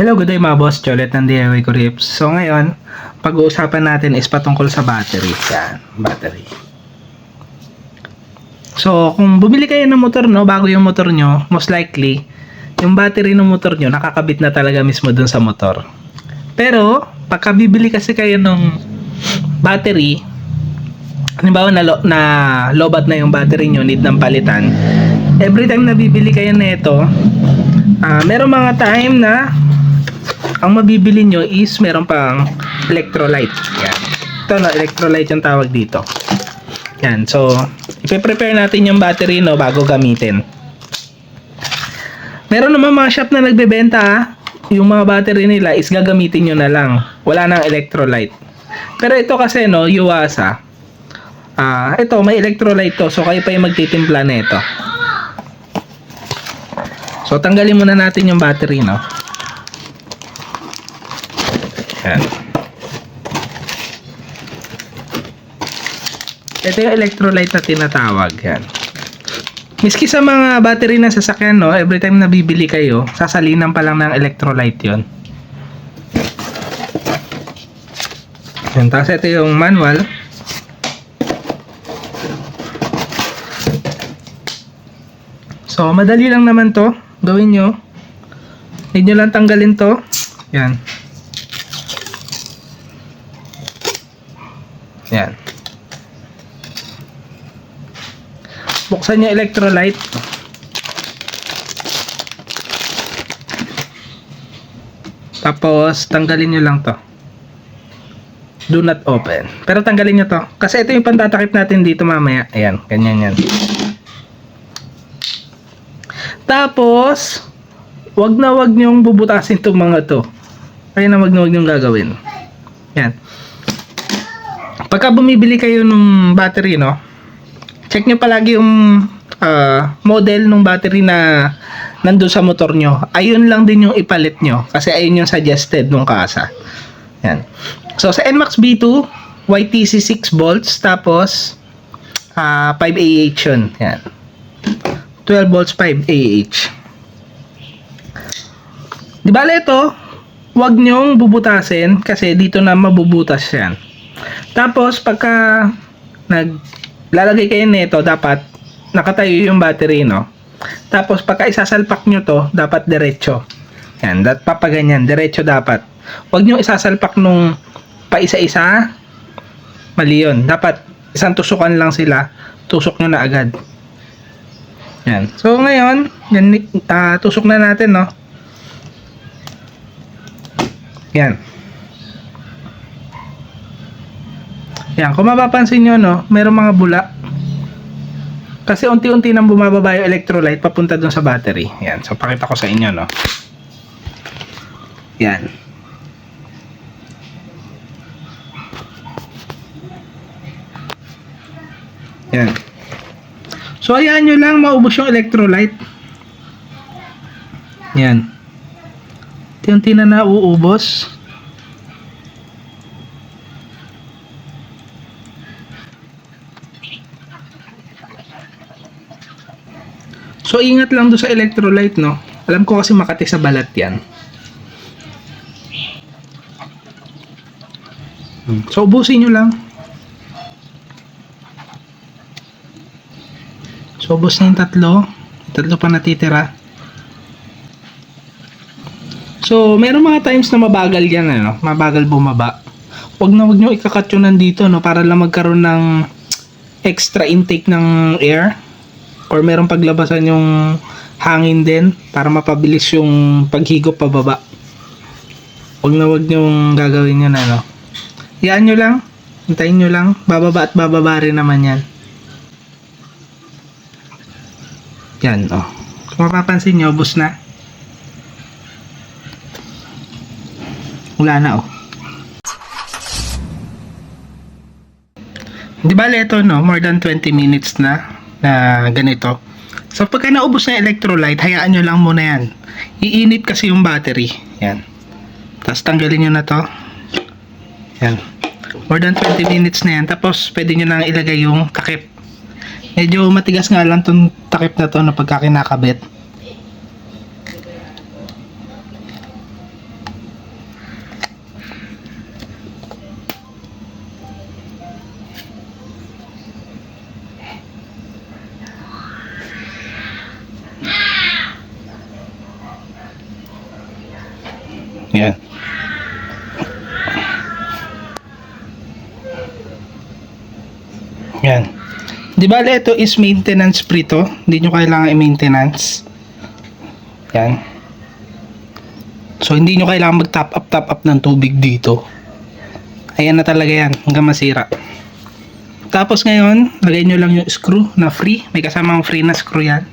Hello, good day mga boss. Cholet ng DIY Grips. So ngayon, pag-uusapan natin is patungkol sa battery. Yan, battery. So, kung bumili kayo ng motor, no, bago yung motor nyo, most likely, yung battery ng motor nyo, nakakabit na talaga mismo dun sa motor. Pero, pagka bibili kasi kayo ng battery, halimbawa na lobat na yung battery nyo, need ng palitan, every time na bibili kayo na ito, meron mga time na ang mabibili nyo is meron pang electrolyte. Yan. Ito na, electrolyte yung tawag dito. Yan. So, ipe-prepare natin yung battery no bago gamitin. Meron naman mga shop na nagbebenta yung mga battery nila is gagamitin nyo na lang. Wala nang electrolyte. Pero ito kasi no, Yuasa. Ito, may electrolyte to. So, kayo pa yung magtitimpla na ito. So, tanggalin muna natin yung battery no. Yan. Ito yung electrolyte na tinatawag. Yan. Miski sa mga battery ng sasakyan, no, every time na bibili kayo, sasalinan pa lang ng electrolyte yon. Yan. Tapos ito yung manual. So, madali lang naman to. Gawin nyo. Need nyo lang tanggalin to. Yan. Yan. Buksan nyo electrolyte. Tapos, tanggalin nyo lang to. Do not open. Pero tanggalin nyo to. Kasi ito yung pantatakip natin dito mamaya. Ayan, ganyan yan. Tapos, wag nyong bubutasin itong mga to. Kaya na wag nyong gagawin. Yan. Pagka bumibili kayo ng battery, no, check nyo palagi yung model ng battery na nandun sa motor nyo. Ayun lang din yung ipalit nyo. Kasi ayun yung suggested nung kasa. Yan. So, sa NMAX B2, YTC 6 volts, tapos 5 AH yun. Yan. 12 volts, 5 AH. Di bale ito, wag nyong bubutasin kasi dito na mabubutas yan. Tapos, pagka naglalagay kayo nito, dapat nakatayo yung battery, no? Tapos, pagka isasalpak nyo to, dapat diretso. Yan, papaganyan, diretso dapat. Huwag nyo isasalpak nung paisa-isa, mali yun. Dapat, isang tusukan lang sila, tusok nyo na agad. Yan. So, ngayon, tusok na natin, no? Yan. Yan, kung mapapansin nyo, no, mayroong mga bula. Kasi unti-unti nang bumababa yung electrolyte papunta dun sa battery. Yan, so pakita ko sa inyo, no. Yan. Yan. So, ayan nyo lang, maubos yung electrolyte. Yan. Unti-unti na nauubos. So, ingat lang doon sa electrolyte, no? Alam ko kasi makati sa balat yan. So, ubusin nyo lang. So, ubus na yung tatlo. Tatlo pa natitira. So, meron mga times na mabagal yan, ano? Mabagal bumaba. Huwag nyo ikakat yun nandito, no? Para lang magkaroon ng extra intake ng air. Or merong paglabasan yung hangin din para mapabilis yung paghigop pababa. Huwag nyo gagawin yun, ano? Iyaan nyo lang. Hintayin nyo lang. Bababa at bababa rin naman yan. Yan, oh. Kung mapapansin nyo, ubos na. Wala na, oh. Di ba ito, no? More than 20 minutes na ganito. So, pagka naubos na yung electrolyte, hayaan nyo lang muna yan. Iinit kasi yung battery. Yan. Tapos, tanggalin nyo na to. Yan. More than 20 minutes na yan. Tapos, pwede nyo na ilagay yung takip. Medyo matigas nga lang itong takip na to na pagka kinakabit. Yan. Yan. Di ba ito is maintenance free to? Hindi nyo kailangan i-maintenance. Yan. So, hindi nyo kailangan mag-top up ng tubig dito. Ayan na talaga yan. Hanggang masira. Tapos ngayon, lagay nyo lang yung screw na free. May kasamang free na screw yan.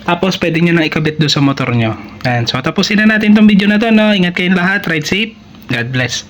Tapos, pwede nyo na ikabit doon sa motor nyo. Ayan. So, tapusin na natin tong video na to, no? Ingat kayong lahat. Ride safe. God bless.